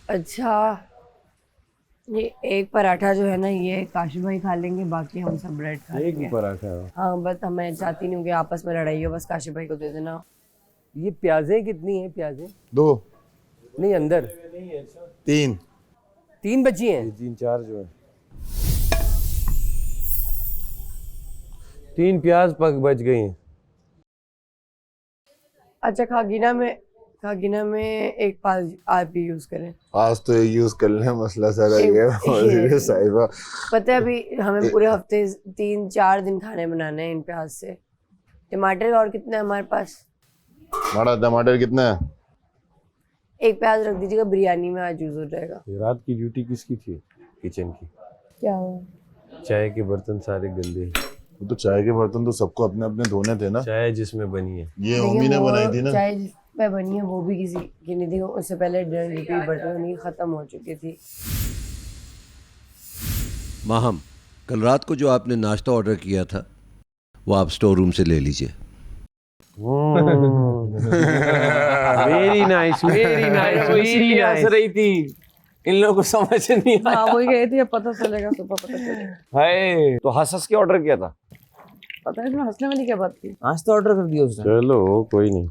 अच्छा, ये एक पराठा जो है ना, ये काशी भाई खा लेंगे, बाकी हम सब ब्रेड खा लेंगे। एक पराठा। हाँ बस मैं चाहती नहीं हूँ कि आपस में लड़ाई हो, बस काशी भाई को दे देना। ये प्याजें कितनी है? प्याजें 2 नहीं, अंदर 3 3 बची हैं। 3-4 जो है, 3 प्याज पक बच गई हैं। अच्छा, खागीना में एक पास आप भी यूज करें। आज तो यूज कर लें, मसला सारा ये है साहिबा। पता है अभी हमें पूरे हफ्ते 3-4 दिन खाने बनाने हैं इन प्याज से। टमाटर और कितने हैं हमारे पास? हमारा टमाटर कितना है? एक प्याज रख दीजिएगा, बिरयानी में आज यूज हो जाएगा। ये रात की ड्यूटी किसकी थी? किचन की। क्या हुआ? चाय के बर्तन सारे गंदे। वो तो चाय के बर्तन तो सबको अपने अपने धोने थे ना। चाय जिसमें बनी है, ये मम्मी ने बनाई थी ना। चाय जिस पे बनी है वो भी किसी की नहीं थी, उससे पहले ड्यूटी बर्तन की खत्म हो चुकी थी। माहम, कल रात को जो आपने नाश्ता ऑर्डर किया था वो आप स्टोर रूम से ले लीजिए। Very nice, very nice, very nice. रही थी, इन लोगों को समझ नहीं आया। वही गए थे, अब पता चलेगा, सुबह पता चलेगा। हाय, तो हंस के ऑर्डर किया था। पता है इसमें हंसने वाली क्या बात थी? आज तो ऑर्डर कर दिया उसने। चलो कोई नहीं,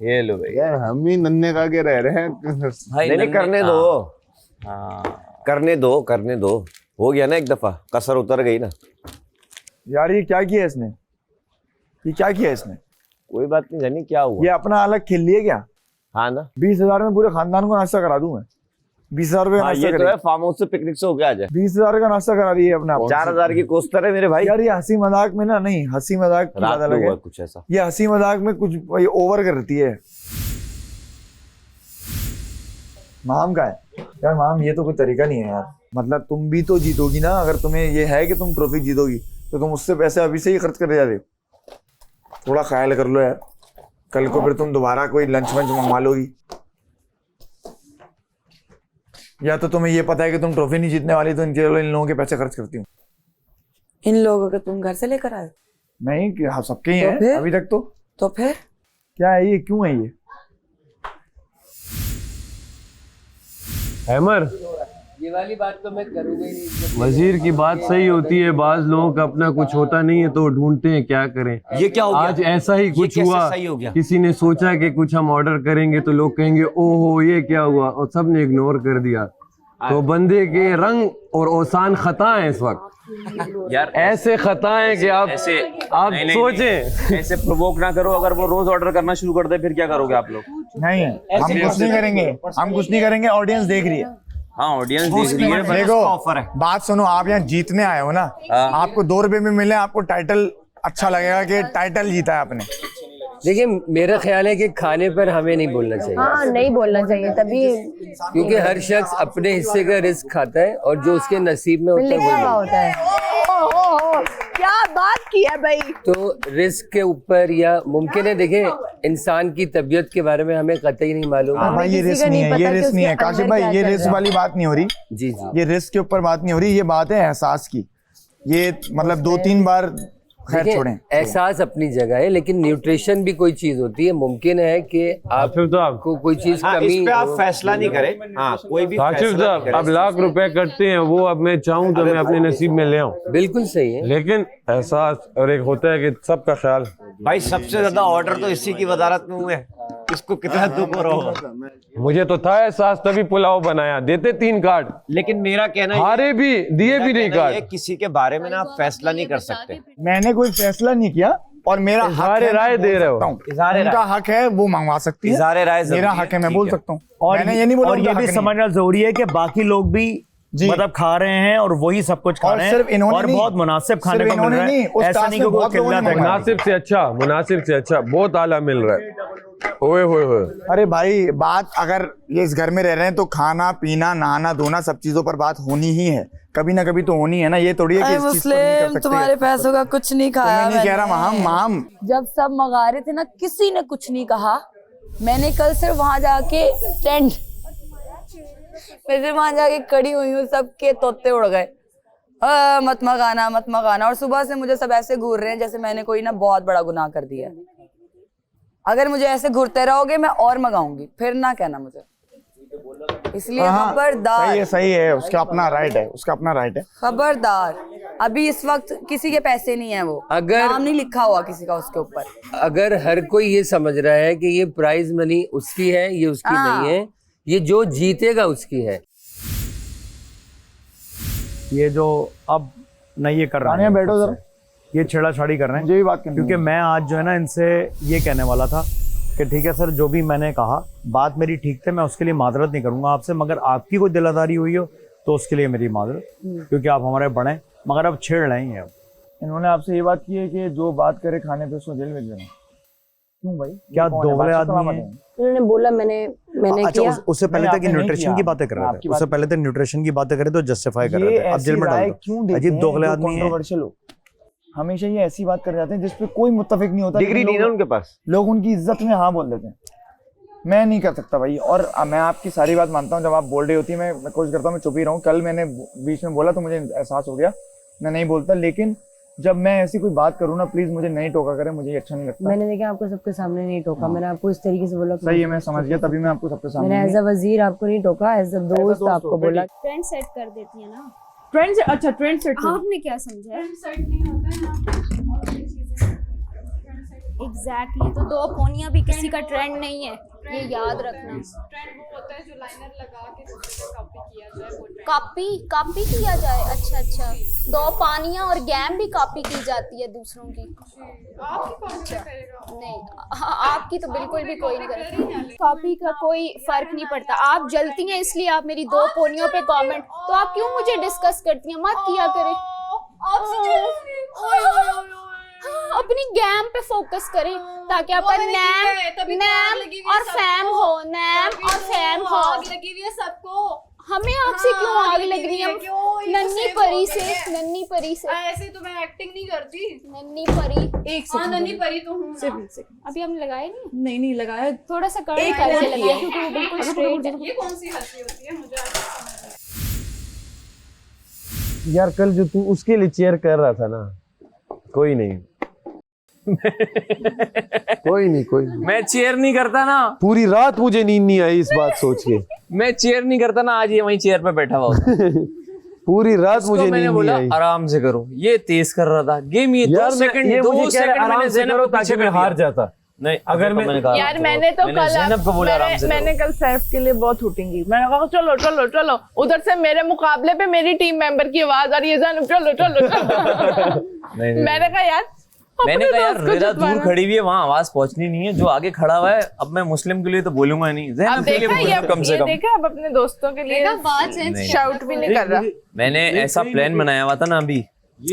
ये लो भाई। यार हम ही नन्हे खा के रह रहे हैं। नहीं, करने दो। हाँ, करने दो। हो गया ना एक दफा, कसर उतर गई ना। यार ये क्या किया इसने? कोई बात नहीं, जानी क्या हुआ। ये अपना अलग खेल लिए क्या? हाँ ना, 20,000 में पूरे खानदान को नाश्ता करा दूं मैं। 20,000 रुपए हाँ, नाश्ता ये तो करें। है, फार्म हाउस से पिकनिक से होके आ जाए। 20,000 का नाश्ता करा रही है अपना। 4,000 की कोस्टर है मेरे भाई। यार ये हंसी मजाक में ना, नहीं हंसी मजाक की बात रात में अलग हुआ है। कुछ ऐसा। ये हंसी मजाक में कुछ ये ओवर करती है। माम का है यार, माम ये तो कोई तरीका नहीं है यार। मतलब तुम भी तो जीतोगी ना, अगर तुम्हें ये है कि तुम ट्रॉफी जीतोगी तो तुम उससे पैसे अभी से ही खर्च कर जा रहे हो। थोड़ा ख्याल कर लो यार, कल को फिर तुम दोबारा कोई लंच वंच मंगवा लोगी। या तो तुम्हें ये पता है कि तुम ट्रॉफी नहीं जीतने वाली, तो इन लोगों के पैसे खर्च करती हूँ। इन लोगों को तुम घर से लेकर आए? नहीं कि हाँ, सबके ही तो है फिर? अभी तक। तो फिर क्या है ये, क्यों है ये? हैमर, ये वाली बात तो मैं करूंगा ही नहीं। वजीर की बात सही होती है, बाज लोगों का अपना कुछ होता नहीं है तो ढूंढते हैं क्या करें। ये क्या हो गया? आज ऐसा ही कुछ हुआ। सही हो गया? किसी ने सोचा कि कुछ हम ऑर्डर करेंगे तो लोग कहेंगे ओहो ये क्या हुआ, और सब ने इग्नोर कर दिया। तो बंदे के रंग और औसान खता है इस वक्त। यार ऐसे खताएं कि आप नहीं, सोचें। ऐसे प्रोवोक ना करो। अगर वो रोज ऑर्डर करना शुरू कर दे फिर क्या करोगे आप लोग? नहीं हम कुछ नहीं करेंगे, ऑडियंस देख रही है। हाँ, ऑडियंस देख रही है, देखो ऑफर है। बात सुनो, आप यहाँ जीतने आए हो ना, आपको 2 रुपए में मिले, आपको टाइटल अच्छा लगेगा कि टाइटल जीता है आपने। देखिए, मेरा ख्याल है कि खाने पर हमें नहीं बोलना चाहिए। हाँ, नहीं बोलना चाहिए तभी, क्योंकि हर शख्स अपने हिस्से का रिस्क खाता है और जो उसके नसीब में होता है वो होता है। क्या बात की है भाई। तो रिस्क के ऊपर, या मुमकिन है देखें, इंसान की तबीयत के बारे में हमें कतई नहीं मालूम। भाई ये रिस्क नहीं है, ये रिस्क नहीं है काशिफ भाई, ये रिस्क वाली बात नहीं हो रही। जी, ये रिस्क के ऊपर बात नहीं हो रही, ये बात है एहसास की। ये मतलब 2-3 बार खैर छोड़ें। एहसास अपनी जगह है, लेकिन न्यूट्रिशन भी कोई चीज होती है। मुमकिन है कि आपको कोई चीज हाँ, कमी इस पे आप फैसला नहीं करें। हाँ, कोई भी काशिफ साहब, अब लाख रुपए करते हैं वो, अब मैं चाहूँ तो मैं अपने नसीब में ले आऊँ। बिल्कुल सही है, लेकिन एहसास और एक होता है कि सबका ख्याल। भाई सबसे ज्यादा ऑर्डर तो इसी की वजारत में हुए, इसको कितना दुख हो रहा होगा। मुझे तो था एहसास, तभी पुलाव बनाया। देते 3 कार्ड, लेकिन मेरा कहना हारे भी दिए भी नहीं कार्ड। किसी के बारे में ना आप फैसला नहीं कर सकते। मैंने कोई फैसला नहीं किया और मेरा हक है, राय दे रहे हो। उनका हक है, वो मंगवा सकती है। इज़हारे राय मेरा हक है, मैं बोल सकता हूँ। और मैंने ये नहीं बोला, और ये भी समझना जरूरी है कि बाकी लोग भी मतलब खा रहे हैं और वही सब कुछ खा रहे हैं, सिर्फ इन्होंने और नहीं, बहुत मुनासिब खाने को मिल रहा है। ऐसा नहीं कि कोई किल्लत है। मुनासिब से अच्छा बहुत आला मिल रहा है। ओए होए होए। अरे भाई, बात अगर ये इस घर में रह रहे हैं तो खाना पीना नहाना धोना सब चीजों पर बात होनी ही है, कभी ना कभी तो होनी है ना। ये थोड़ी है कि इस चीज पर नहीं कर सकते। तुम्हारे पैसों का कुछ नहीं खाया। मैं नहीं कह रहा माम। जब सब मंगा रहे थे ना, किसी ने कुछ नहीं कहा। मैंने कल सिर्फ वहां जाके खड़ी हुई हूँ, सबके तोते उड़ गए, मत मगाना। और सुबह से मुझे सब ऐसे घूर रहे हैं जैसे मैंने कोई ना बहुत बड़ा गुनाह कर दिया है। अगर मुझे ऐसे घूरते रहोगे मैं और मंगाऊंगी, फिर ना कहना मुझे। इसलिए हाँ, खबरदार। सही है, उसका अपना राइट है, उसका अपना राइट है। खबरदार, अभी इस वक्त किसी के पैसे नहीं है, वो नाम नहीं लिखा हुआ किसी का उसके ऊपर। अगर हर कोई ये समझ रहा है कि ये प्राइज मनी उसकी है, ये उसकी हाँ। नहीं है, ये जो जीतेगा उसकी है। ये जो अब नहीं ये कर रहे तानिया हैं, बैठो जरा, ये छेड़ाछाड़ी कर रहे हैं, मुझे भी बात करनी क्योंकि है। मैं आज जो है ना इनसे ये कहने वाला था कि ठीक है सर, जो भी मैंने कहा बात मेरी ठीक थी, मैं उसके लिए माजरत नहीं करूंगा आपसे, मगर आपकी कोई दिलादारी हुई हो तो उसके लिए मेरी माजरत, क्योंकि आप हमारे बड़े, मगर अब छेड़ रहे हैं। इन्होंने आपसे ये बात की है कि जो बात करे खाने पे उसको जेल भेज देना। क्यों भाई? क्या ये कौन है? दोगले बादशाह आदमी सलामत हैं? है। उन्होंने बोला मैंने अच्छा, किया। उससे पहले नहीं, तक आपने नहीं न्यूट्रिशन किया। की बातें कर रहे आपकी थे, उससे बात- पहले तक न्यूट्रिशन की बातें कर रहे थे, जस्टिफाई कर रहे ये थे, अब जेल ऐसी में राय डाल क्यों दो। देते अजीब हैं दोगले जो आदमी है। controversial हो? हमेशा ये ऐसी बात कर जाते हैं जिसपे कोई मुत्तफिक नहीं होता, डिग्री लेकिन नहीं ना लोग- उनके पास। लोग उनकी इज्जत में हाँ बोल देते हैं। मैं नहीं कर सकता भाई, और मैं आपकी सारी बात मानता हूँ। जब आप बोल रही होती है मैं कोशिश करता हूँ मैं चुप ही रहूँ। कल मैंने बीच में बोला तो मुझे एहसास हो गया, मैं नहीं बोलता, लेकिन जब मैं ऐसी कोई बात करूँ ना, प्लीज मुझे नहीं टोका करें, मुझे ये अच्छा नहीं लगता। मैंने देखा आपको सबके सामने नहीं टोका, मैंने आपको इस तरीके से बोला। सही है, मैं समझ गया, तभी मैं आपको सबके सामने मैंने एज अ वजीर आपको नहीं टोका, एज अ दोस्त दोस्त आपको हो, बोला। ट्रेंड सेट कर देती है ना। ट्रेंड से, अच्छा ट्रेंड सेट आपने क्या समझा है? एग्जैक्टली, तो दो पोनियां भी किसी का ट्रेंड नहीं है, ये याद रखना। ट्रेंड वो होता है जो लाइनर लगा के दूसरे पे कॉपी किया जाए, वो ट्रेंड। कॉपी किया जाए। अच्छा, दो पानियां और गैम भी कॉपी की जाती है दूसरों की। आपकी कौन सा करेगा? नहीं, आपकी तो बिल्कुल भी कोई नहीं करेगा। कॉपी का कोई फर्क नहीं पड़ता। आप जलती हैं इसलिए आप मेरी दो पोनियों पे कमेंट, तो आप क्यों मुझे डिस्कस करती हैं? मत किया करें। अपनी गैम पे फोकस करें ताकि आपका नैम और फैम हो, नैम और फैम हो। लगी हुई है सबको। हमें आपसे क्यों आग लग रही है? नन्ही परी से ऐसे तो मैं एक्टिंग नहीं करती। नन्ही परी। एक सेकंड, नन्ही परी तो हूँ ना। अभी हमने लगाया नहीं। नहीं लगाया, थोड़ा सा कर्ल करके लगाया क्योंकि वो बिल्कुल स्ट्रेट है। ये कौन सी हंसी होती है मुझे आज समझ आया। यार कल जो तू उसके लिए चेयर कर रहा था ना, कोई नहीं कोई नहीं मैं चेयर नहीं करता ना, पूरी रात मुझे नींद नहीं आई इस बात सोच के। मैं चेयर नहीं करता ना, आज ये वहीं चेयर पे बैठा हुआ पूरी रात मुझे नींद मैंने नहीं बोला आई। आराम से करो, ये तेज कर रहा था गेम। ये यार 2 सेकंड, ये 2 मुझे कह रहा है, सेकंड मैंने आराम से ज़ैनब करो को पीछे ताकि मैं कर दिया। हार जाता। नहीं, अगर मैं यार मैंने तो कल ज़ैनब को बोला आराम से मैंने कल सैफ के लिए बहुत हूटिंगी। मैंने कहा चलो चलो चलो, उधर से मेरे मुकाबले पे मेरी टीम मेंबर की आवाज आ रही है, ज़ैनब चलो चलो चलो। मैंने कहा यार यार रिदा दूर खड़ी हुई है, वहाँ आवाज पहुंचनी नहीं है। जो आगे खड़ा हुआ है, अब मैं मुस्लिम के लिए तो बोलूंगा नहीं, अब ज़ैनब के लिए देखा बोलूंगा कम से कम। देखा अब अपने दोस्तों के लिए शाउट भी नहीं कर रहा। मैंने ऐसा प्लान बनाया हुआ था ना, अभी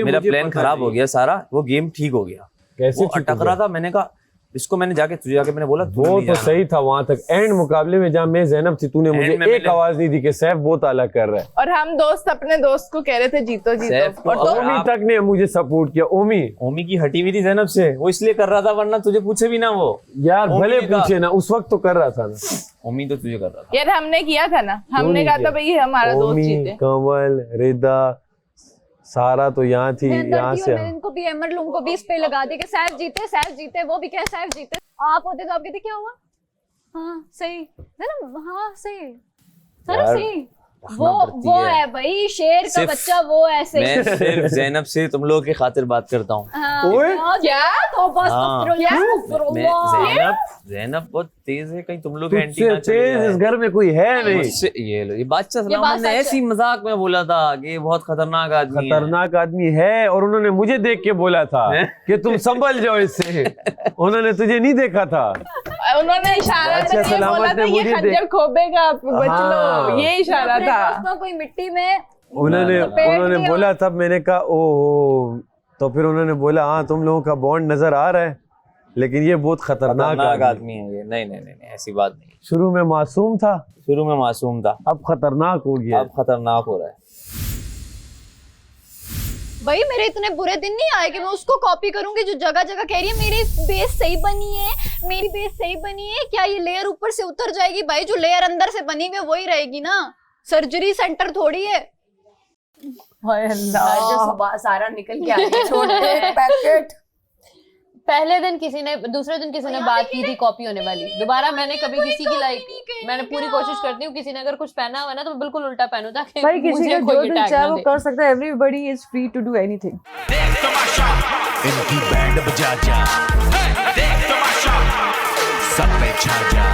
मेरा प्लान खराब हो गया सारा, वो गेम ठीक हो गया। कैसे वो अटक रहा था, मैंने कहा इसको, मैंने तुझे जाके मैंने बोला वो तो सही था वहां तक। एंड मुकाबले में जहाँ मैं ज़ैनब थी, तूने मुझे एक आवाज नहीं दी कि सैफ बहुत अलग कर रहा है। और हम दोस्त अपने दोस्त को कह रहे थे जीतो और तो ओमी तक ने मुझे सपोर्ट किया। ओमी की हटी हुई थी ज़ैनब से, वो इसलिए कर रहा था, वरना तुझे पूछे भी ना वो। यार ओमी भले का- पूछे ना, उस वक्त तो कर रहा था ना। ओमी तो तुझे कर रहा था यार हमने किया था ना, हमने कहा था भाई हमारा दोस्त ओमी, जीते। कंवल, रिदा, सारा तो यहाँ थी, यहाँ से इनको भी अमर लोगों को भी इस पे लगा दे कि सैफ जीते, वो भी कहे सैफ जीते। आप होते तो आप कहते क्या हुआ? हाँ सही है ना, हाँ सही यार, सही। वो है भाई शेर का सिर्फ बच्चा, वो ऐसे। मैं सिर्फ ज़ैनब से तुम लोगों की खातिर बात करता हूँ। क्या हाँ, ज़ैनब बहुत तेज है, कहीं तुम लोग एंटी ना चले तेज इस घर में कोई है नहीं। मुझसे ये लो, ये बादशाह सलामत ने ऐसी मजाक में बोला था कि ये बहुत खतरनाक आदमी है। खतरनाक आदमी है, और उन्होंने मुझे देख के बोला था कि तुम संभल जाओ इससे। उन्होंने तुझे नहीं देखा था। उन्होंने इशारा बादशाह करके बोला सलामत था ने ये मुझे खंजर खोपेगा, बच हाँ। लो, ये इशारा था। दोस्तों कोई मिट्टी में उन्होंने बोला, तब मैंने कहा ओहो, तो फिर उन्होंने बोला हाँ तुम लोगों का बॉन्ड नजर आ रहा है, लेकिन ये बहुत खतरनाक आदमी है ये। नहीं नहीं नहीं, ऐसी बात नहीं। शुरू में मासूम था, अब खतरनाक हो गया, अब खतरनाक हो रहा है। भाई मेरे इतने बुरे दिन नहीं आए कि मैं उसको कॉपी करूंगी जो जगह जगह कह रही है मेरी बेस सही बनी है, मेरी बेस सही बनी है। क्या ये लेयर ऊपर से उतर जाएगी? भाई जो लेयर अंदर से बनी हुई है वही रहेगी ना, सर्जरी सेंटर थोड़ी है। हाय अल्लाह, सारा निकल के आ गया। छोटे पैकेट पहले दिन किसी ने, दूसरे दिन किसी ने बात की थी कॉपी होने वाली, दोबारा मैंने कभी किसी की लाइक, मैंने पूरी कोशिश करती हूँ किसी ने अगर कुछ पहना हुआ ना तो मैं बिल्कुल उल्टा पहनूं ताकि भाई किसी मुझे का कोई जो ये दिल tag चाहे ना वो दे। कर सकता है, everybody is free to do anything. इनकी बैंड बजा जा, देख तमाशा, सब पे छा जा।